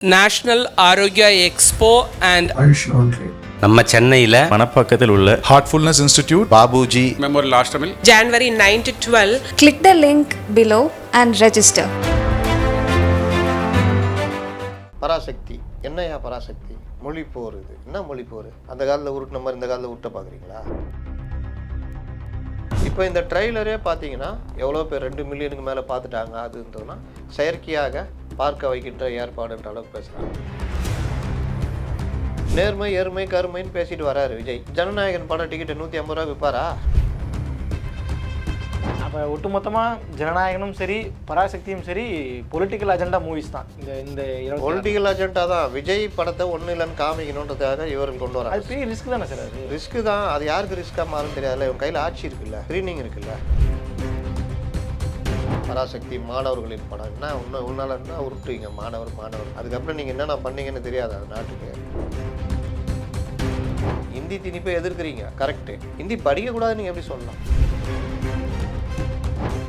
National Arokya expo and நம்ம சென்னையில் மணப்பாக்கத்தில் உள்ள Heartfulness Institute, பாபுஜி மெமோரியல் ஆஸ்டமில் January 9 to 12. Click the link below and register. Parasakthi என்னையா பராசக்தி மொழி போர் இது என்ன மொழி போர் அந்த காலத்தில் உருட்டின மாதிரி இந்த காலத்தில் உருட்ட பார்க்குறீங்களா? இப்போ இந்த ட்ரெய்லரே பார்த்தீங்கன்னா எவ்வளோ பேர் 2 மில்லியனுக்கு மேலே பார்த்துட்டாங்க. அதுன்றதுனா செயற்கையாக பார்க்க வைக்கின்ற ஏற்பாடுன்ற அளவுக்கு பேசுகிறாங்க. நேர்மை எருமை கருமைன்னு பேசிட்டு வராரு விஜய். ஜனநாயகன் படம் டிக்கெட்டு 150 ரூபா விற்பாரா? அப்போ ஒட்டுமொத்தமாக ஜனநாயகனும் சரி பராசக்தியும் சரி பொலிட்டிக்கல் அஜெண்டா மூவிஸ் தான். இந்த பொலிட்டிக்கல் அஜெண்டா தான். விஜய் படத்தை ஒன்றும் இல்லைன்னு காமிக்கணுன்றதுக்காக இவர்கள் கொண்டு வராங்க. அது பெரிய ரிஸ்க் தானே சார்? அது ரிஸ்க்கு தான். அது யாருக்கு ரிஸ்க்காக மாறும் தெரியாதுல்ல. இவங்க கையில் ஆட்சி இருக்குல்ல, ஸ்க்ரீனிங் இருக்குல்ல. பராசக்தி மாணவர்களின் படம் என்ன உன்னால என்ன உருட்டுவீங்க? மாணவர் அதுக்கப்புறம் நீங்கள் என்னென்ன பண்ணீங்கன்னு தெரியாது அது நாட்டுக்கு. ஹிந்தி திணிப்பை எதிர்க்கிறீங்க, கரெக்டு. ஹிந்தி படிக்கக்கூடாதுன்னு நீங்கள் எப்படி சொல்லலாம்?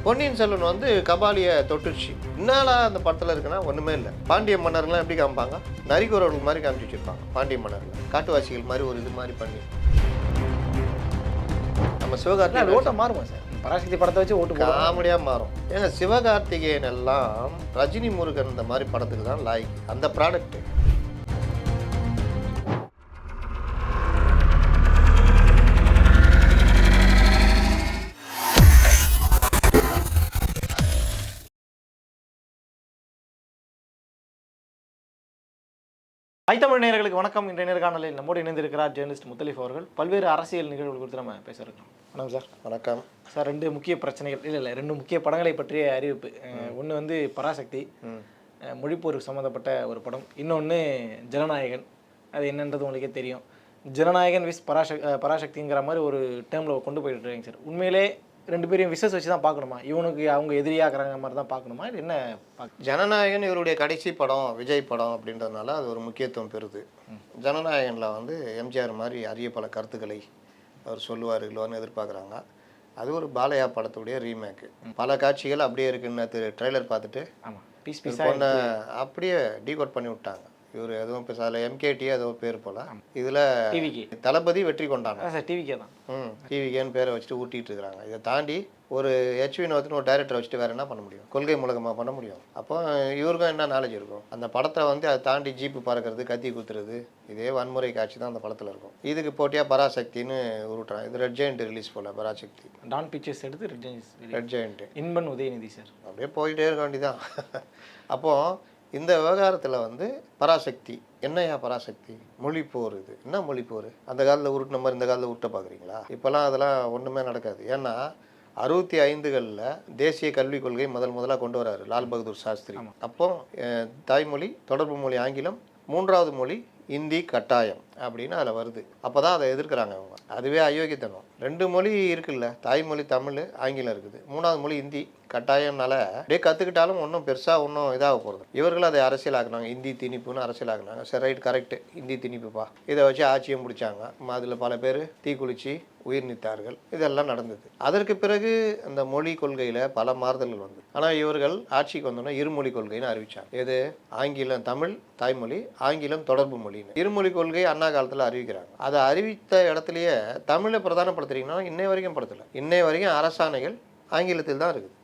பொன்னியின் செல்வன் வந்து கபாலியை தொட்டுருச்சு. என்னால அந்த படத்தில் இருக்குன்னா ஒன்றுமே இல்லை. பாண்டிய மன்னர்கள்லாம் எப்படி காமிப்பாங்க? நரிக்குறவர்கள் மாதிரி காமிச்சு வச்சுருப்பாங்க. பாண்டிய மன்னர்கள் காட்டுவாசிகள் மாதிரி ஒரு இது மாதிரி பண்ணி நம்ம சிவகார்த்திகேயன் ஓட்ட மாறுமா சார்? பராசக்தி படத்தை வச்சு ஓட்டு காமெடியாக மாறும். ஏன்னா சிவகார்த்திகேயன் எல்லாம் ரஜினி முருகன் இந்த மாதிரி படத்துக்கு தான் லாய்க்கு. அந்த ப்ராடக்ட் ஐத்தமிழ் நேயர்களுக்கு வணக்கம். இன்றைய நேர்காணலில் நம்மோடு இணைந்திருக்கிறார் ஜேர்னலிஸ்ட் முத்தலீஃப் அவர்கள். பல்வேறு அரசியல் நிகழ்வுகள் குறித்து நம்ம பேச இருக்கோம். வணக்கம் சார். வணக்கம் சார். 2 முக்கிய பிரச்சனைகள் இல்லை 2 முக்கிய படங்களை பற்றிய அறிவிப்பு. ஒன்று வந்து பராசக்தி, மொழிப்போருக்கு சம்மந்தப்பட்ட ஒரு படம். இன்னொன்று ஜனநாயகன். அது என்னன்றது உங்களுக்கே தெரியும். ஜனநாயகன் விஸ் பராசக்திங்கிற மாதிரி ஒரு டேர்மில் கொண்டு போயிட்டு இருக்கீங்க சார். உண்மையிலே 2 பேரையும் விசஸ் வச்சு தான் பார்க்கணுமா? இவனுக்கு அவங்க எதிரியாகிறாங்க மாதிரி தான் பார்க்கணுமா? இது என்ன? ஜனநாயகன் இவருடைய கடைசி படம், விஜய் படம் அப்படின்றதுனால அது ஒரு முக்கியத்துவம் பெறுது. ஜனநாயகனில் வந்து எம்ஜிஆர் மாதிரி அரிய பல கருத்துக்களை அவர் சொல்லுவார்கள்னு எதிர்பார்க்குறாங்க. அது ஒரு பாலையா படத்துடைய ரீமேக்கு. பல காட்சிகள் அப்படியே இருக்குன்னு ட்ரெய்லர் பார்த்துட்டு பொண்ணை அப்படியே டீகோட் பண்ணி விட்டாங்க. இவர் எதுவும் அதில் எம்கேடி ஏதோ பேர் போல். இதில் தளபதி வெற்றி கொண்டாங்க. டிவிக்கே தான். டிவிகேன்னு பேரை வச்சுட்டு ஊட்டிகிட்டு இருக்கிறாங்க. இதை தாண்டி ஒரு ஹெச் வினோத்னு ஒரு டைரக்டரை வச்சுட்டு வேறு என்ன பண்ண முடியும்? கொள்கை மூலகமாக பண்ண முடியும். அப்போ இவருக்கும் என்ன நாலேஜ் இருக்கும்? அந்த படத்தை வந்து அதை தாண்டி ஜீப்பு பறக்கிறது, கத்தி குத்துறது, இதே வன்முறை காட்சி தான் அந்த படத்தில் இருக்கும். இதுக்கு போட்டியாக பராசக்தின்னு உருட்டுறான். இது ரெட் ஜெயண்ட் ரிலீஸ் போல். பராசக்தி டான் பிக்சர்ஸ் எடுத்து red giant Inban Udhayanidhi sir அப்படியே போயிட்டே இருக்க வேண்டியதான். அப்போது இந்த விவகாரத்தில் வந்து பராசக்தி என்னையா பராசக்தி மொழி போர் இது என்ன மொழி போர்? அந்த காலத்தில் உருட்டின மாதிரி இந்த காலத்தில் உருட்ட பார்க்குறீங்களா? இப்போல்லாம் அதெல்லாம் ஒன்றுமே நடக்காது. ஏன்னா 65களில் தேசிய கல்விக் கொள்கை முதலாக கொண்டு வராரு லால் பகதூர் சாஸ்திரி. அப்போ தாய்மொழி, தொடர்பு மொழி ஆங்கிலம், 3வது மொழி ஹிந்தி கட்டாயம் அப்படின்னு அதில் வருது. அப்போ தான் அதை எதிர்க்கிறாங்க அவங்க. அதுவே அயோக்கியத்தனம். 2 மொழி இருக்குல்ல, தாய்மொழி தமிழ், ஆங்கிலம் இருக்குது. 3வது மொழி ஹிந்தி கட்டாயம்னால அப்படியே கற்றுக்கிட்டாலும் ஒன்றும் பெருசாக ஒன்றும் இதாக போகிறது. இவர்கள் அதை அரசியலாக்குனாங்க. ஹிந்தி திணிப்புன்னு அரசியலாக்குனாங்க. சரி, ரைட், கரெக்டு, ஹிந்தி திணிப்புப்பா. இதை வச்சு ஆட்சியும் முடித்தாங்க. அதில் பல பேர் தீக்குளிச்சு உயிர் நீத்தார்கள். இதெல்லாம் நடந்தது. அதற்கு பிறகு அந்த மொழி கொள்கையில் பல மாறுதல்கள் வந்தது. ஆனால் இவர்கள் ஆட்சிக்கு வந்தோன்னா இருமொழி கொள்கைன்னு அறிவித்தாங்க. எது? ஆங்கிலம் தமிழ் தாய்மொழி, ஆங்கிலம் தொடர்பு மொழின்னு இருமொழி கொள்கை அண்ணா காலத்தில் அறிவிக்கிறாங்க. அதை அறிவித்த இடத்துலையே தமிழை பிரதானப்படுத்துறீங்கன்னா இன்னை வரைக்கும் படுத்தலை. இன்னை வரைக்கும் அரசாணைகள் ஆங்கிலத்தில் தான் இருக்குது.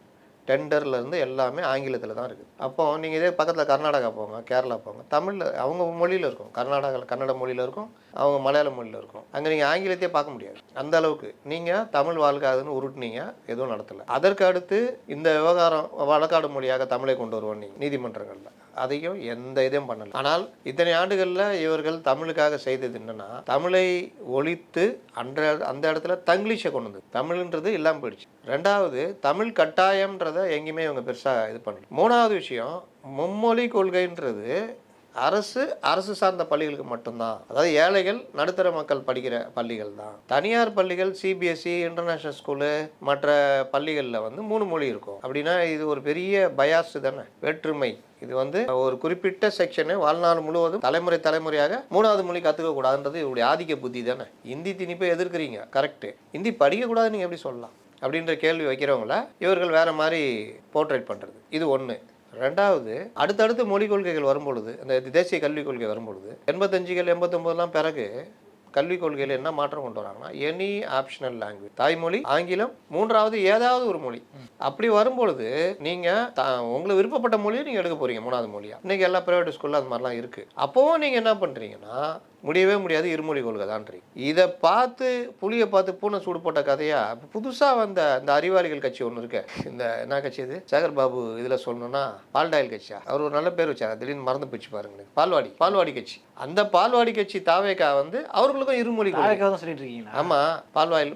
டெண்டர்லேருந்து எல்லாமே ஆங்கிலத்தில் தான் இருக்குது. அப்போ நீங்கள் இதே பக்கத்தில் கர்நாடகா போங்க, கேரளா போங்க, தமிழில் அவங்க மொழியில் இருக்கும். கர்நாடகாவில் கன்னட மொழியில் இருக்கும், அவங்க மலையாள மொழியில் இருக்கும். அங்கே நீங்கள் ஆங்கிலத்தையே பார்க்க முடியாது. அந்த அளவுக்கு நீங்கள் தமிழ் வாழ்க்காதுன்னு உருட்டுனீங்க, எதுவும் நடத்தலை. அதற்கு அடுத்து இந்த விவகாரம் வழக்காடு மொழியாக தமிழை கொண்டு வருவோம் நீங்கள் நீதிமன்றங்களில். அதையும் எந்த இதையும் பண்ணலை. ஆனால் இத்தனை ஆண்டுகளில் இவர்கள் தமிழுக்காக செய்தது என்னென்னா, தமிழை ஒழித்து அந்த இடத்துல தங்கிலீஷை கொண்டு வந்து தமிழ்ன்றது இல்லாமல் போயிடுச்சு. 2வது தமிழ் கட்டாயம்ன்றதை எங்கேயுமே இவங்க பெருசாக இது பண்ணல. 3வது விஷயம், மும்மொழி கொள்கைன்றது அரசு சார்ந்த பள்ளிகளுக்கு மட்டும்தான். அதாவது ஏழைகள் நடுத்தர மக்கள் படிக்கிற பள்ளிகள் தான். தனியார் பள்ளிகள் சிபிஎஸ்சி, இன்டர்நேஷ்னல் ஸ்கூலு, மற்ற பள்ளிகளில் வந்து 3 மொழி இருக்கும். அப்படின்னா இது ஒரு பெரிய பயாஸ் தானே, வேற்றுமை. இது வந்து ஒரு குறிப்பிட்ட செக்ஷனு வாழ்நாள் முழுவதும் தலைமுறையாக 3வது மொழி கற்றுக்க கூடாதுன்றது இவருடைய ஆதிக்க புத்தி தானே. ஹிந்தி திணிப்பை எதிர்க்கிறீங்க, கரெக்டு. ஹிந்தி படிக்கக்கூடாதுன்னு நீங்கள் எப்படி சொல்லலாம் அப்படின்ற கேள்வி வைக்கிறவங்கள இவர்கள் வேறு மாதிரி போர்ட்ரேட் பண்ணுறது. இது ஒன்று. ரெண்டாவது அடுத்தடுத்து மொழிக் கொள்கைகள் வரும்பொழுது, அந்த தேசிய கல்விக் கொள்கை வரும்பொழுது 85கள் 89லாம் பிறகு கல்விக் கொள்கையில் என்ன மாற்றம் கொண்டு வராங்கன்னா எனி ஆப்ஷனல் லாங்குவேஜ், தாய்மொழி, ஆங்கிலம், மூன்றாவது ஏதாவது ஒரு மொழி. அப்படி வரும்பொழுது நீங்கள் உங்களுக்கு விருப்பப்பட்ட மொழியை நீங்கள் எடுக்க போகிறீங்க 3வது மொழியாக. இன்றைக்கி எல்லா ப்ரைவேட் ஸ்கூலில் அது மாதிரிலாம் இருக்குது. அப்போவும் நீங்கள் என்ன பண்ணுறீங்கன்னா முடியவே முடியாது, இருமொழி கொள்கை தான்றீங்க. இதை பார்த்து புளியை பார்த்து பூனை சூடு போட்ட கதையா புதுசாக வந்த இந்த அறிவாளிகள் கட்சி ஒன்று இருக்கு. இந்த என்ன கட்சி இது, சேகர் பாபு இதில் சொல்லணும்னா பால்டாயில் கட்சியா, அவர் ஒரு நல்ல பேர் வச்சார், திடீர்னு மறந்து போச்சு பாருங்க, பால்வாடி கட்சி. அந்த பால்வாடி கட்சி தாவேக்கா வந்து அவர்களுக்கும் இருமொழி கொள்கை தான் சொல்லிட்டு இருக்கீங்களா? ஆமாம்,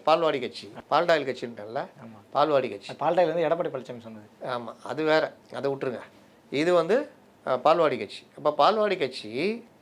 பால்வாடி கட்சி, பால்டாயில் கட்சின்ட்டல, பால்வாடி கட்சி. பால்டாயில் வந்து எடப்பாடி பழனிசாமி சொன்னது. ஆமாம், அது வேற, அதை விட்டுருங்க. இது வந்து பால்வாடி கட்சி. அப்போ பால்வாடி கட்சி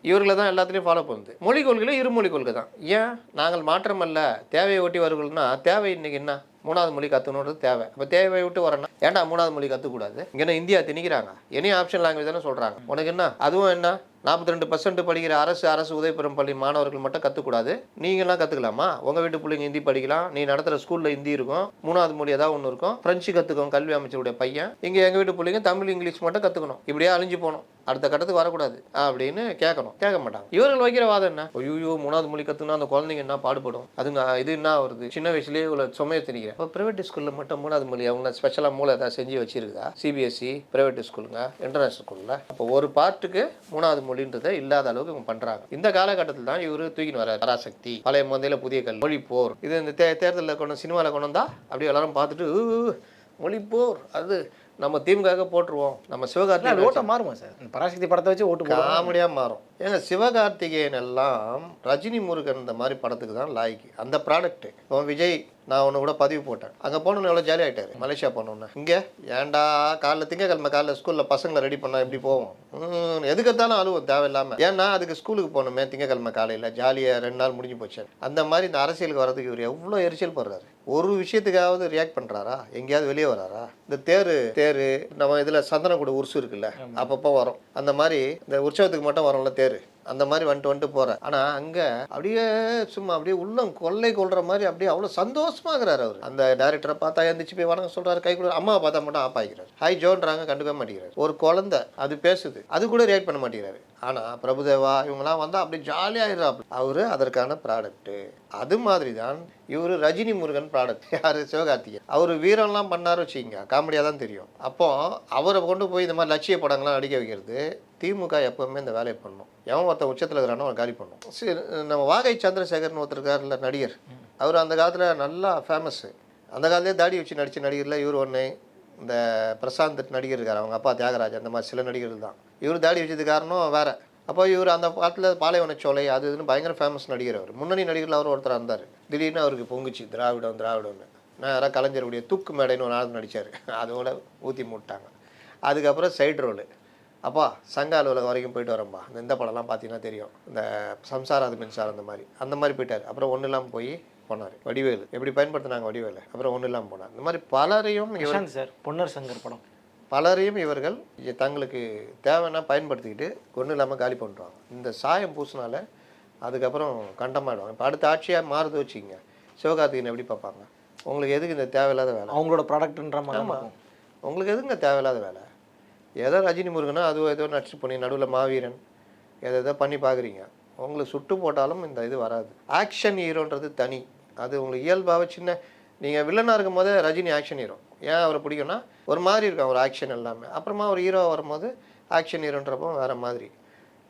இவர்களை தான் எல்லாத்துலேயும் ஃபாலோ பண்ணுது. மொழி கொள்கையில் இருமொழி கொள்கை தான். ஏன் நாங்கள் மாற்றம் அல்ல, தேவையை ஒட்டி வருகள்னா தேவை இன்னைக்கு என்ன 3வது மொழி கற்றுக்கணுன்றது தேவை. அப்போ தேவையை விட்டு வரேன்னா ஏன்டா 3வது மொழி கற்றுக்கூடாது? இங்கே இந்தியா திணிக்கிறாங்க, எனி ஆப்ஷன் லாங்குவேஜ் தானே சொல்கிறாங்க. உனக்கு என்ன, அதுவும் என்ன 42% படிக்கிற அரசு உதவி பெறும் பள்ளி மாணவர்கள் மட்டும் கற்றுக்கூடாது, நீங்களாம் கற்றுக்கலாமா? உங்கள் வீட்டு பிள்ளைங்க ஹிந்தி படிக்கலாம், நீ நடத்துகிற ஸ்கூலில் ஹிந்தி இருக்கும், 3வது மொழி ஏதாவது ஒன்று இருக்கும், ஃப்ரெஞ்சு கற்றுக்கும் கல்வி அமைச்சருடைய பையன். இங்கே எங்கள் வீட்டு பிள்ளைங்க தமிழ் இங்கிலீஷ் மட்டும் கற்றுக்கணும், இப்படியே அழிஞ்சு போகணும், அடுத்த கட்டத்துக்கு வரக்கூடாது அப்படின்னு கேட்கணும். கேட்க மாட்டாங்க. இவர்கள் வைக்கிற வாதம் என்ன, ஐயோ 3வது மொழி கற்றுனா அந்த குழந்தைங்க என்ன பாடுபடும், அதுங்க இது என்ன வருது, சின்ன வயசுலேயே இவ்வளோ சுமையை திணிக்கிறேன். இப்போ ப்ரைவேட் ஸ்கூலில் மட்டும் 3வது மொழி அவங்க ஸ்பெஷலாக மூளை ஏதாவது செஞ்சு வச்சிருக்குதா? சிபிஎஸ்சி ப்ரைவேட் ஸ்கூலுங்க, இன்டர்நேஷனல் ஸ்கூலில் அப்போ ஒரு பார்ட்டுக்கு 3வது மொழின்றதை இல்லாத அளவுக்கு இவங்க பண்றாங்க. இந்த காலகட்டத்தில் தான் இவரு தூக்கின்னு வர பராசக்தி, பழைய மொழியில புதிய கல்வி, மொழி போர். இது இந்த தேர்தலில் கொண்டு சினிமாவில் கொண்டு வந்தா அப்படியே எல்லாரும் பார்த்துட்டு மொழி போர், அது நம்ம திமுக போட்டுருவோம், நம்ம சிவகார்த்திகேயன் ஓட்ட மாறுமா சார்? பராசக்தி படத்தை வச்சு ஓட்டு காமெடியாக மாறும். ஏங்க சிவகார்த்திகேயன் எல்லாம் ரஜினி முருகன் இந்த மாதிரி படத்துக்கு தான் லாய்க்கு, அந்த ப்ராடக்ட். இப்போ விஜய் நான் ஒன்று கூட பதிவு போட்டேன், அங்கே போனோன்னு எவ்வளோ ஜாலி ஆகிட்டாரு, மலேசியா போனோன்னு. இங்கே ஏன்டா காலைல திங்கக்கிழமை காலைல ஸ்கூலில் பசங்களை ரெடி பண்ணால் எப்படி போவோம், எதுக்கத்தாலும் அழுவும் தேவையில்லாமல். ஏன்னா அதுக்கு ஸ்கூலுக்கு போகணுமே திங்கக்கிழமை காலையில், ஜாலியாக 2 நாள் முடிஞ்சு போச்சு. அந்த மாதிரி இந்த அரசியலுக்கு வரதுக்கு இவர் எவ்வளோ எரிச்சல் போடுறாரு. ஒரு விஷயத்துக்காவது ரியாக்ட் பண்ணுறாரா, எங்கேயாவது வெளியே வராரா? இந்த தேர் நம்ம இதில் சந்தனக்கூட உருசு இருக்குல்ல, அப்பப்போ வரும், அந்த மாதிரி இந்த உற்சவத்துக்கு மட்டும் வரும்ல தேர், அந்த மாதிரி வந்துட்டு போகிறேன். ஆனால் அங்கே அப்படியே சும்மா அப்படியே உள்ளம் கொள்ளை கொள்கிற மாதிரி அப்படியே அவ்வளோ சந்தோஷமாகிறார் அவர். அந்த டைரக்டரை பார்த்தா எழுந்திரிச்சு போய் வணக்கம் சொல்கிறாரு, கை கொடு, அம்மாவை பார்த்தா மட்டும் ஆஃப் ஆகிக்கிறார். ஹாய் ஜோன்றாங்க, கண்டுக்க மாட்டேங்கிறார். ஒரு குழந்தை அது பேசுது, அது கூட ரியாக்ட் பண்ண மாட்டேங்கிறாரு. ஆனால் பிரபுதேவா இவங்கெல்லாம் வந்தால் அப்படி ஜாலியாகிடுறாரு. அவரு அதற்கான ப்ராடக்ட்டு. அது மாதிரி தான் இவர் ரஜினி முருகன் ப்ராடக்ட். யார், சிவகார்த்திகேயன். அவர் வீரம்லாம் பண்ணாரு வச்சுக்கிங்க, காமெடியாக தான் தெரியும். அப்போ அவரை கொண்டு போய் இந்த மாதிரி லட்சிய படங்கள்லாம் நடிக்க வைக்கிறது திமுக எப்பவுமே இந்த வேலையை பண்ணணும். எவன் ஒருத்தன் உச்சத்தில் இருக்கிறானோ அவன் காலி பண்ணும். சரி, நம்ம வாகை சந்திரசேகர்னு ஒருத்தர் இருக்கார் இல்லை நடிகர், அவர் அந்த காலத்தில் நல்லா ஃபேமஸ்ஸு. அந்த காலத்திலே தாடி வச்சு நடித்த நடிகரில் இவர் ஒன்று. இந்த பிரசாந்த் நடிகர் இருக்கார், அவங்க அப்பா தியாகராஜ், அந்த மாதிரி சில நடிகர்கள் தான். இவர் தாடி வச்சது காரணம் வேறு. அப்போ இவர் அந்த காலத்தில் பாலைவனச்சோலை அது இதுன்னு பயங்கர ஃபேமஸ் நடிகர். அவர் முன்னணி நடிகர்கள் அவர் ஒருத்தர் இருந்தார். திடீர்னு அவருக்கு பொங்குச்சு திராவிடம்னு. நான் யாராவது கலைஞருடைய தூக்கு மேடைன்னு ஒரு நாள் நடித்தார், அதோட ஊற்றி மூட்டாங்க. அதுக்கப்புறம் சைடு ரோலு. அப்பா சங்க அலுவலகம் வரைக்கும் போயிட்டு வரேன்பா, இந்த படம்லாம் பார்த்தீங்கன்னா தெரியும், இந்த சம்சாரம் அது மின்சாரம் அந்த மாதிரி போயிட்டார். அப்புறம் ஒன்றும் இல்லாமல் போனார். வடிவேலு எப்படி பயன்படுத்தினாங்க வடிவேலு, அப்புறம் ஒன்றும் இல்லாமல் போனார். இந்த மாதிரி பலரையும் சார் பொன்னர் சங்கர் படம், பலரையும் இவர்கள் தங்களுக்கு தேவைன்னா பயன்படுத்திக்கிட்டு ஒன்றும் இல்லாமல் காலி பண்ணுறாங்க. இந்த சாயம் பூசினால அதுக்கப்புறம் கண்டமாயிடுவாங்க. இப்போ அடுத்த ஆட்சியாக மாறுது வச்சுக்கிங்க, சிவகார்த்திகேயன் எப்படி பார்ப்பாங்க? உங்களுக்கு எதுக்கு இந்த தேவையில்லாத வேலை, அவங்களோட ப்ராடக்ட்ன்ற மாதிரி. உங்களுக்கு எதுங்க தேவையில்லாத வேலை? ஏதோ ரஜினி முருகனா அதுவும் ஏதோ நடிச்சு பண்ணி நடுவில் மாவீரன் ஏதோ பண்ணி பார்க்குறீங்க, உங்களுக்கு சுட்டு போட்டாலும் இந்த இது வராது. ஆக்ஷன் ஹீரோன்றது தனி, அது உங்களுக்கு இயல்பாகவே சின்ன. நீங்கள் வில்லனாக இருக்கும் போதே ரஜினி ஆக்ஷன் ஹீரோ. ஏன் அவரை பிடிக்கும்னா ஒரு மாதிரி இருக்கும் அவர் ஆக்ஷன் எல்லாமே. அப்புறமா ஒரு ஹீரோவாக வரும்போது ஆக்ஷன் ஹீரோன்றப்போ வேறு மாதிரி.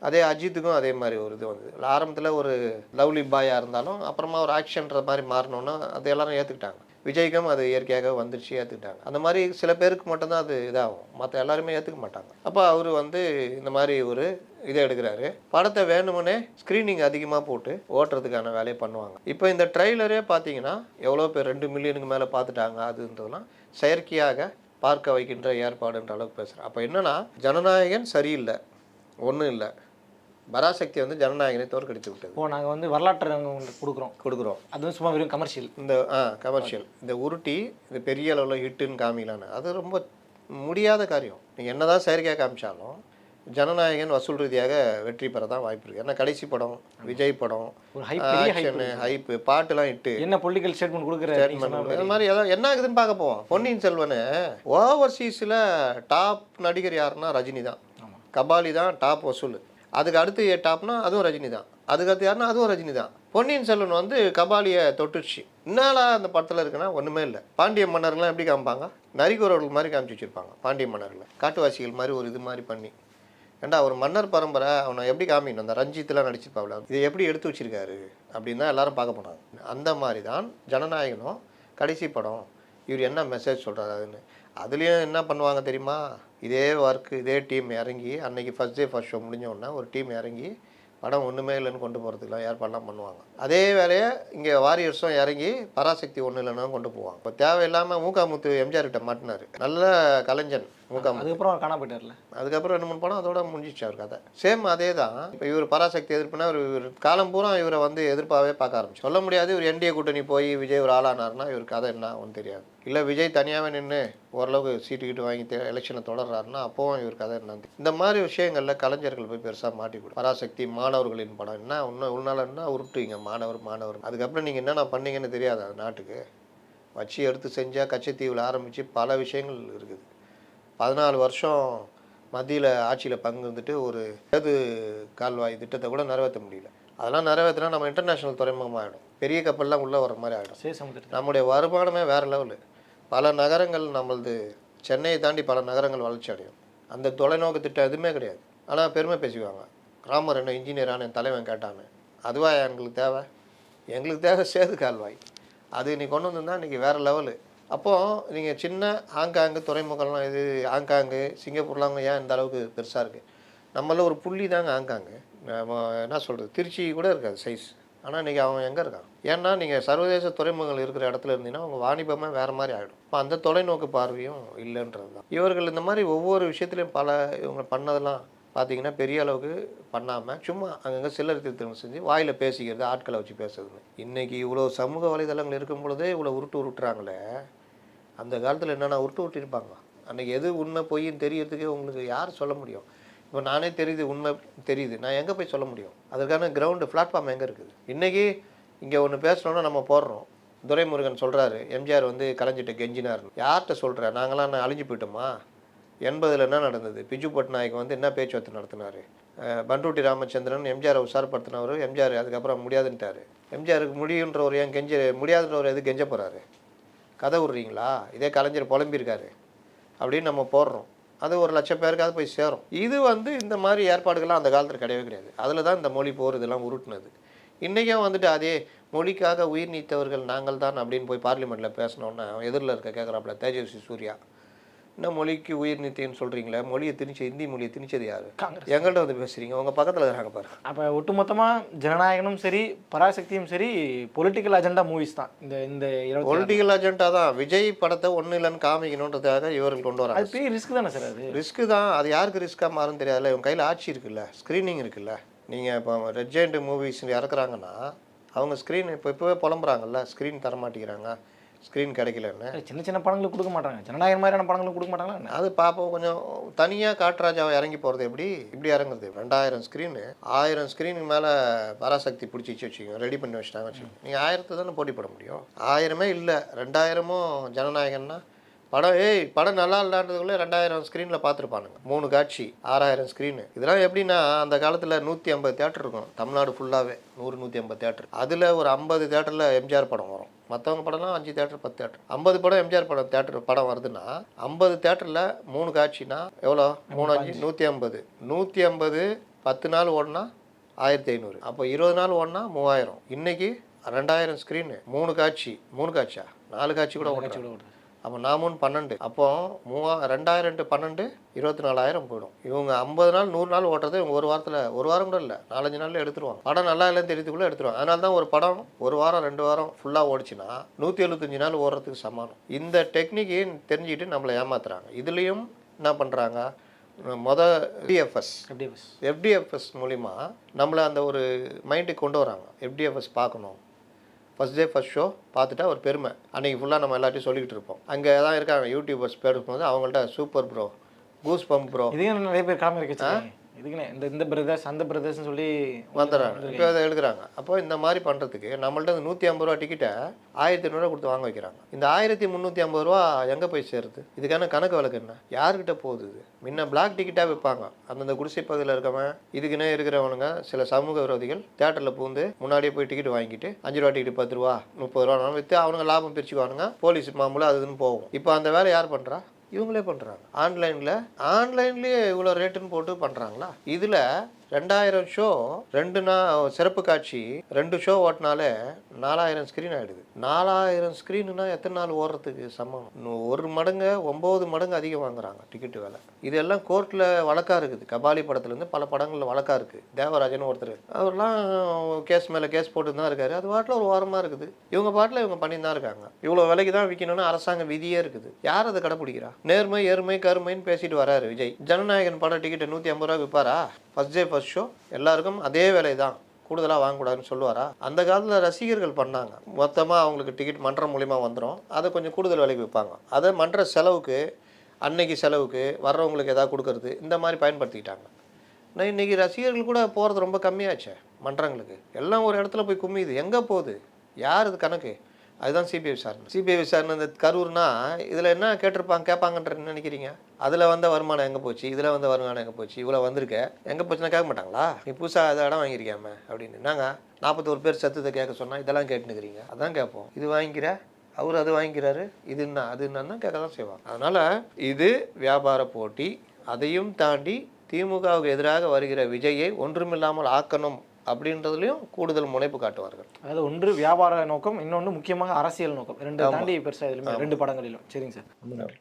அதே அஜித்துக்கும் அதே மாதிரி ஒரு இது வந்து ஆரம்பத்தில் ஒரு லவ்லி பாயாக இருந்தாலும் அப்புறமா ஒரு ஆக்ஷன்ற மாதிரி மாறணுன்னா அது எல்லாரும் ஏற்றுக்கிட்டாங்க. விஜய்க்கும் அது இயற்கையாக வந்துருச்சு, ஏற்றுக்கிட்டாங்க. அந்த மாதிரி சில பேருக்கு மட்டும்தான் அது இதாகும், மற்ற எல்லாருமே ஏற்றுக்க மாட்டாங்க. அப்போ அவர் வந்து இந்த மாதிரி ஒரு இதை எடுக்கிறாரு. படத்தை வேணுமுன்னே ஸ்க்ரீனிங் அதிகமாக போட்டு ஓட்டுறதுக்கான வேலையை பண்ணுவாங்க. இப்போ இந்த ட்ரெய்லரே பார்த்தீங்கன்னா எவ்வளோ பேர் 2 மில்லியனுக்கு மேலே பார்த்துட்டாங்க. அதுன்றதுலாம் செயற்கையாக பார்க்க வைக்கின்ற ஏற்பாடுன்ற அளவுக்கு பேசுகிறேன். அப்போ என்னன்னா ஜனநாயகன் சரியில்லை, ஒன்றும் இல்லை, பராசக்தி வந்து ஜனநாயகனை தோற்கடித்து விட்டது. இப்போ நாங்கள் வந்து வரலாற்று கொடுக்குறோம், அது வந்து சும்மா வெறும் கமர்ஷியல். இந்த கமர்ஷியல் இந்த உருட்டி இந்த பெரிய அளவில் ஹிட்டுன்னு காமிக்கலான்னு அது ரொம்ப முடியாத காரியம். நீங்கள் என்ன தான் செயற்கையாக காமிச்சாலும் ஜனநாயகன் வசூல் ரீதியாக வெற்றி பெற தான் வாய்ப்பு இருக்குது. ஏன்னா கடைசி படம், விஜய் படம், ஒரு பெரிய ஆக்ஷனு, ஹைப்பு, பாட்டுலாம் இட்டு என்ன பொலிட்டிக்கல் ஸ்டேட்மெண்ட் கொடுக்குற இந்த மாதிரி ஏதாவது என்ன ஆகுதுன்னு பார்க்க போவோம். பொன்னியின் செல்வன் ஓவர்சீஸில் டாப் நடிகர் யாருன்னா ரஜினி தான். கபாலி தான் டாப் வசூல். அதுக்கு அடுத்து டாப்னா அதுவும் ரஜினி தான். அதுக்கடுத்து யாருன்னா அதுவும் ரஜினி தான். பொன்னியின் செல்வன் வந்து கபாலியை தொட்டுச்சு. என்னால அந்த படத்தில் இருக்குன்னா ஒன்றுமே இல்லை. பாண்டிய மன்னர்கள்லாம் எப்படி காமிப்பாங்க? நரிக்குறவர்கள் மாதிரி காமிச்சு வச்சுருப்பாங்க. பாண்டிய மன்னர்களை காட்டுவாசிகள் மாதிரி ஒரு இது மாதிரி பண்ணி, ஏண்டா ஒரு மன்னர் பரம்பரை அவனை எப்படி காமிக்கணும்? அந்த ரஞ்சித்லாம் நடிச்சிருப்பாவில் இதை எப்படி எடுத்து வச்சிருக்காரு அப்படின்னு தான் எல்லாரும் பார்க்க போனாங்க. அந்த மாதிரி தான் ஜனநாயகனும் கடைசி படம் இவர் என்ன மெசேஜ் சொல்கிறாரு அதுன்னு. அதுலேயும் என்ன பண்ணுவாங்க தெரியுமா? இதே ஒர்க்கு இதே டீம் இறங்கி அன்றைக்கி ஃபஸ்ட் டே ஃபஸ்ட் ஷோ முடிஞ்சோடனே ஒரு டீம் இறங்கி படம் ஒன்றுமே இல்லைன்னு கொண்டு போகிறதுக்குலாம் ஏற்பாடுலாம் பண்ணுவாங்க. அதே வேலையை இங்கே வாரியர்ஸும் இறங்கி பராசக்தி ஒன்றும் இல்லைன்னு கொண்டு போவாங்க. இப்போ தேவையில்லாமல் மூக்காமுத்து எம்ஜிஆர் கிட்ட மாட்டினார். நல்ல கலைஞன் மூக்காமுத்து. அதுக்கப்புறம் காண போயிட்டார்ல. அதுக்கப்புறம் 2-3 படம் அதோட முடிஞ்சிச்சு அவர் கதை. சேம் அதே தான். இப்போ இவர் பராசக்தி எதிர்ப்புனா இவர் காலம் பூரா இவரை வந்து எதிர்ப்பாகவே பார்க்க ஆரம்பிச்சு. சொல்ல முடியாது இவர் என்டிஏ கூட்டணி போய் விஜய் ஒரு ஆளானார்னா இவர் கதை என்ன ஒன்றும் தெரியாது. இல்லை விஜய் தனியாகவே நின்று ஓரளவுக்கு சீட்டு வாங்கி எலெக்ஷனை தொடர்றாருன்னா அப்போவும் இவர் கதை என்ன. இந்த மாதிரி விஷயங்களில் கலைஞர்கள் போய் பெருசாக மாட்டிக்கூடும். பராசக்தி மாணவர்களின் படம் என்ன இன்னும் உன்னால என்ன உருட்டுவீங்க? மாணவர் அதுக்கப்புறம் நீங்கள் என்னென்ன பண்ணீங்கன்னு தெரியாது. அது நாட்டுக்கு வச்சு எடுத்து செஞ்சால் கச்சத்தீவில் ஆரம்பித்து பல விஷயங்கள் இருக்குது. 14 வருஷம் மத்தியில் ஆட்சியில் பங்கு இருந்துட்டு ஒரு சேது கால்வாய் திட்டத்தை கூட நிறைவேற்ற முடியல. அதெல்லாம் நிறைவேற்றினா நம்ம இன்டர்நேஷ்னல் துறைமுகமாக ஆகிடும். பெரிய கப்பல்லாம் உள்ளே வர மாதிரி ஆகிடும். நம்முடைய வருமானமே வேறு லெவலு. பல நகரங்கள் நம்மளது சென்னையை தாண்டி பல நகரங்கள் வளர்ச்சி அடையும். அந்த தொலைநோக்கு திட்டம் எதுவுமே கிடையாது. ஆனால் பெருமை பேசிக்குவாங்க. ராமர் என்ன இன்ஜினியரான என் தலைவன் கேட்டான்னு. அதுவா எங்களுக்கு தேவை? எங்களுக்கு தேவை சேது கால்வாய். அது நீ கொண்டு வந்திருந்தா இன்றைக்கி வேறு லெவலு. அப்போது நீங்கள் சின்ன ஹாங்காங்கு துறைமுகம்லாம் இது ஹாங்காங்கு சிங்கப்பூர்லாம் ஏன் இந்த அளவுக்கு பெருசாக இருக்குது? நம்மள ஒரு புள்ளி தாங்க ஹாங்காங்கு. நம்ம என்ன சொல்கிறது, திருச்சி கூட இருக்காது சைஸ். ஆனால் இன்றைக்கி அவன் எங்கே இருக்கான்? ஏன்னா நீங்கள் சர்வதேச துறைமுகங்கள் இருக்கிற இடத்துல இருந்தீங்கன்னா அவங்க வாணிபமே வேறு மாதிரி ஆகிடும். இப்போ அந்த தொலைநோக்கு பார்வையும் இல்லைன்றது தான். இவர்கள் இந்த மாதிரி ஒவ்வொரு விஷயத்துலையும் பல இவங்க பண்ணதெல்லாம் பார்த்தீங்கன்னா பெரிய அளவுக்கு பண்ணாமல் சும்மா அங்கங்கே சில்லறை திருத்தம் செஞ்சு வாயில் பேசிக்கிறது, ஆட்களை வச்சு பேசுறதுன்னு. இன்றைக்கி இவ்வளோ சமூக வலைதளங்கள் இருக்கும் பொழுதே இவ்வளோ உருட்டுறாங்களே. அந்த காலத்தில் என்னென்ன உருட்டிருப்பாங்க. அன்றைக்கி எது உண்மை பொய்ன்னு தெரியறதுக்கே உங்களுக்கு யார் சொல்ல முடியும்? இப்போ நானே தெரியுது, உண்மை தெரியுது, நான் எங்கே போய் சொல்ல முடியும்? அதற்கான கிரவுண்டு பிளாட்ஃபார்ம் எங்கே இருக்குது? இன்றைக்கி இங்கே ஒன்று பேசணுன்னா நம்ம போடுறோம். துரைமுருகன் சொல்கிறாரு எம்ஜிஆர் வந்து கலைஞ்சிட்டு கெஞ்சினார்னு. யார்கிட்ட சொல்கிறேன்? நாங்களாம் அழிஞ்சு போயிட்டோமா? 80 என்ன நடந்தது? பிஜு பட்நாயக் வந்து என்ன பேச்சுவார்த்தை நடத்தினார்? பண்ருட்டி ராமச்சந்திரன் எம்ஜிஆரை உஷார்படுத்தினவர். எம்ஜிஆர் அதுக்கப்புறம் முடியாதுன்ட்டார். எம்ஜிஆருக்கு முடியுன்றவர் ஏன் முடியாதுன்றவர் எது கெஞ்ச போகிறாரு? கதை விட்றீங்களா? இதே கலைஞர் புலம்பியிருக்காரு அப்படின்னு நம்ம போடுறோம். அது 1,00,000 பேருக்காவது போய் சேரும். இது வந்து இந்த மாதிரி ஏற்பாடுகள்லாம் அந்த காலத்தில் கிடையவே கிடையாது. அதில் தான் இந்த மொழி போர் இதெல்லாம் உருட்டுனது. இன்றைக்கும் வந்துட்டு அதே மொழிக்காக உயிர் நீத்தவர்கள் நாங்கள் தான் அப்படின்னு போய் பார்லிமெண்ட்டில் பேசினோன்னா எதிரில் இருக்க கேட்குறாப்புல தேஜஸ்வி சூர்யா, என்ன மொழிக்கு உயிர் நீத்தின்னு சொல்கிறீங்களே, மொழியை திணிச்ச இந்தி மொழியை திணிச்சது யார்? எங்கள்கிட்ட வந்து பேசுகிறீங்க, உங்கள் பக்கத்தில் இருக்காங்க பாரு. அப்போ ஒட்டுமொத்தமாக ஜனநாயகனும் சரி பராசக்தியும் சரி பொலிட்டிக்கல் அஜெண்டா மூவிஸ் தான். இந்த பொலிட்டிக்கல் அஜெண்டா தான். விஜய் படத்தை ஒன்றும் இல்லைன்னு காமிக்கணுன்றதுக்காக இவர்கள் கொண்டு வராங்க. அது பெரிய ரிஸ்க் தானே சார்? அது ரிஸ்க்கு தான். அது யாருக்கு ரிஸ்க்காக மாறும் தெரியாதுல்ல. இவங்க கையில் ஆட்சி இருக்குல்ல, ஸ்க்ரீனிங் இருக்குல்ல. நீங்கள் இப்போ ரெட் ஜெயண்ட் மூவிஸ் இறக்குறாங்கன்னா அவங்க ஸ்க்ரீன் இப்போவே புலம்புறாங்கல்ல, ஸ்க்ரீன் தர மாட்டேங்கிறாங்க, ஸ்க்ரீன் கிடைக்கலன்னு. சின்ன சின்ன படங்களுக்கு கொடுக்க மாட்டாங்க, ஜனநாயகம் மாதிரியான படங்களுக்கு கொடுக்க மாட்டாங்களா? அது பார்ப்போம். கொஞ்சம் தனியாக காட்டுராஜாவை இறங்கி போகிறது இப்படி இறங்குறது. 2000 ஸ்க்ரீனு 1000 ஸ்க்ரீனுக்கு மேலே பராசக்தி பிடிச்சி வச்சுக்கோங்க, ரெடி பண்ணி வச்சுட்டாங்க வச்சுக்கோங்க. நீங்கள் 1000 தானே போட்டி போட முடியும். 1000மே இல்லை, 2000ம் ஜனநாயகன்னா படம் படம் நல்லா இல்லாததுக்குள்ளே 2000 ஸ்க்ரீனில் பார்த்துருப்பானுங்க. 3 காட்சி 6000 ஸ்க்ரீனு. இதெல்லாம் எப்படின்னா அந்த காலத்தில் 150 தேட்டர் இருக்கும் தமிழ்நாடு ஃபுல்லாகவே. 100-150 தேட்டர். அதில் ஒரு 50 தேட்டரில் எம்ஜிஆர் படம் வரும். மற்றவங்க படம்லாம் 5 தேட்டர் 10 தேட்டர். 50 படம் எம்ஜிஆர் படம் படம் வருதுன்னா 50 தேட்டரில் 3 காட்சினா எவ்வளோ? 3 5 150. 150 10 நாள் ஓடினா 1500. அப்போ 20 நாள் ஓடினா 3000. இன்னைக்கு 2000 ஸ்க்ரீனு 3 காட்சி. 3 காட்சியா 4 காட்சி கூட ஓடுது. அப்போ 4 12. அப்போ 2000 × 12 24,000 போயிடும். இவங்க 50 நாள் 100 நாள் ஓட்டுறது இவங்க ஒரு வாரம் கூட இல்லை, 4-5 நாளில் எடுத்துருவாங்க. படம் நல்லா இல்லைன்னு தெரியுதுக்குள்ளே எடுத்துருவாங்க. அதனால தான் ஒரு படம் 1 வாரம் 2 வாரம் ஃபுல்லாக ஓடிச்சுன்னா 175 நாள் ஓடுறதுக்கு சமானம். இந்த டெக்னிக்கை தெரிஞ்சுக்கிட்டு நம்மளை ஏமாத்துறாங்க. இதுலேயும் என்ன பண்ணுறாங்க? FDFS மூலிமா நம்மளை அந்த ஒரு மைண்டுக்கு கொண்டு வராங்க. FDFS பார்க்கணும், ஃபஸ்ட் டே ஃபஸ்ட் ஷோ பார்த்துட்டா ஒரு பெருமை. அன்றைக்கி ஃபுல்லாக நம்ம எல்லாத்தையும் சொல்லிக்கிட்டு இருப்போம். அங்கே தான் இருக்காங்க யூடியூபர்ஸ் பேருக்கும்போது அவங்கள்ட்ட super bro goose pump bro இதுக்கு நிறைய பேர் கிளம்பி இருக்கச்சு இதுக்குன்னு இந்த பிரதர்ஸ் அந்த பிரதர்ஸ்னு சொல்லி வந்துடுறாங்க. இப்போ அதை எடுக்கிறாங்க. அப்போ இந்த மாதிரி பண்ணுறதுக்கு நம்மள்ட்ட இந்த 150 ரூபா டிக்கெட்டை 1500 கொடுத்து வாங்க வைக்கிறாங்க. இந்த 1350 ரூபா எங்கே போய் சேருது? இதுக்கான கணக்கு வழக்கு என்ன? யார்கிட்ட போகுது இது? முன்ன பிளாக் டிக்கெட்டாக விற்பாங்க. அந்தந்த குடிசை பகுதியில் இருக்கவன் இதுக்குன்னே இருக்கிறவனுங்க சில சமூக விரோதிகள் தேட்டரில் பூந்து முன்னாடியே போய் டிக்கெட் வாங்கிட்டு 5 ரூபா டிக்கெட் 10 ரூபா 30 ரூபா விற்று அவனுங்க லாபம் பிரிச்சுக்குவானுங்க. போலீஸ் மாமூலாக அதுன்னு போகும். இப்போ அந்த வேலை யார் பண்ணுறா? இவங்களே பண்ணுறாங்க. ஆன்லைன்லேயே இவ்வளோ ரேட்டுன்னு போட்டு பண்ணுறாங்களா? இதில் 2000 ஷோ 2 நாள் சிறப்பு காட்சி 2 ஷோ ஓட்டினாலே 4000 ஸ்க்ரீன் ஆகிடுது. 4000 ஸ்க்ரீனுனா எத்தனை நாள் ஓடுறதுக்கு சமம்? 1 மடங்கு 9 மடங்கு அதிகம் வாங்குறாங்க டிக்கெட்டு வேலை. இதெல்லாம் கோர்ட்டில் வழக்காக இருக்குது. கபாலி படத்துலேருந்து பல படங்களில் வழக்காக இருக்குது. தேவராஜன் ஒருத்தர் அவர்லாம் கேஸ் மேலே கேஸ் போட்டு தான் இருக்காரு. அது பாட்டில் ஒரு வாரமாக இருக்குது. இவங்க பாட்டில் இவங்க பண்ணி தான் இருக்காங்க. இவ்வளோ விலைக்கு தான் விற்கணும்னு அரசாங்க விதியே இருக்குது. யார் அதை கடைப்பிடிக்கிறா? நேர்மை எருமை கருமைன்னு பேசிட்டு வராரு விஜய். ஜனநாயகன் படம் டிக்கெட்டை 150 ரூபா விற்பாரா? ஃபர்ஸ்ட் டே ஃபர்ஸ்ட் ஷோ எல்லாருக்கும் அதே வேலை தான், கூடுதலாக வாங்கக்கூடாதுன்னு சொல்லுவாரா? அந்த காலத்தில் ரசிகர்கள் பண்ணாங்க. மொத்தமாக அவங்களுக்கு டிக்கெட் மன்றம் மூலிமா வந்துடும். அதை கொஞ்சம் கூடுதல் விலைக்கு விற்பாங்க. அதை மன்ற செலவுக்கு அன்னைக்கு செலவுக்கு வர்றவங்களுக்கு எதாவது கொடுக்கறது இந்த மாதிரி பயன்படுத்திக்கிட்டாங்க. நான் இன்றைக்கி ரசிகர்கள் கூட போகிறது ரொம்ப கம்மியாச்சே மன்றங்களுக்கு. எல்லாம் ஒரு இடத்துல போய் கும்மியுது. எங்கே போகுது? யார் இது கணக்கு? அதுதான் சிபிஐ விசாரணை. இந்த கரூர்னா இதில் என்ன கேட்பாங்கன்ற நினைக்கிறீங்க? அதில் வந்த வருமானம் எங்கே போச்சு? இதில் வந்த வருமானம் எங்கே போச்சு? இவ்வளோ வந்திருக்க எங்கே போச்சுன்னா கேட்க மாட்டாங்களா? நீ புதுசாக அதை இடம் வாங்கியிருக்காம அப்படின்னு. நாங்கள் 41 பேர் சத்தத்தை கேட்க சொன்னால் இதெல்லாம் கேட்டுனுக்கிறீங்க. அதான் கேட்போம். இது வாங்கிக்கிற, அவர் அது வாங்கிக்கிறாரு, இது என்ன அது என்னன்னு கேட்க தான் செய்வாங்க. அதனால் இது வியாபார போட்டி. அதையும் தாண்டி திமுகவுக்கு எதிராக வருகிற விஜயை ஒன்றுமில்லாமல் ஆக்கணும் அப்படின்றதுலையும் கூடுதல் முனைப்பு காட்டுவார்கள். அதாவது ஒன்று வியாபார நோக்கம், இன்னொன்று முக்கியமாக அரசியல் நோக்கம். 2 தாண்டி பெருசாக இதுலையுமே 2 படங்களிலும். சரிங்க சார், ரொம்ப நன்றி.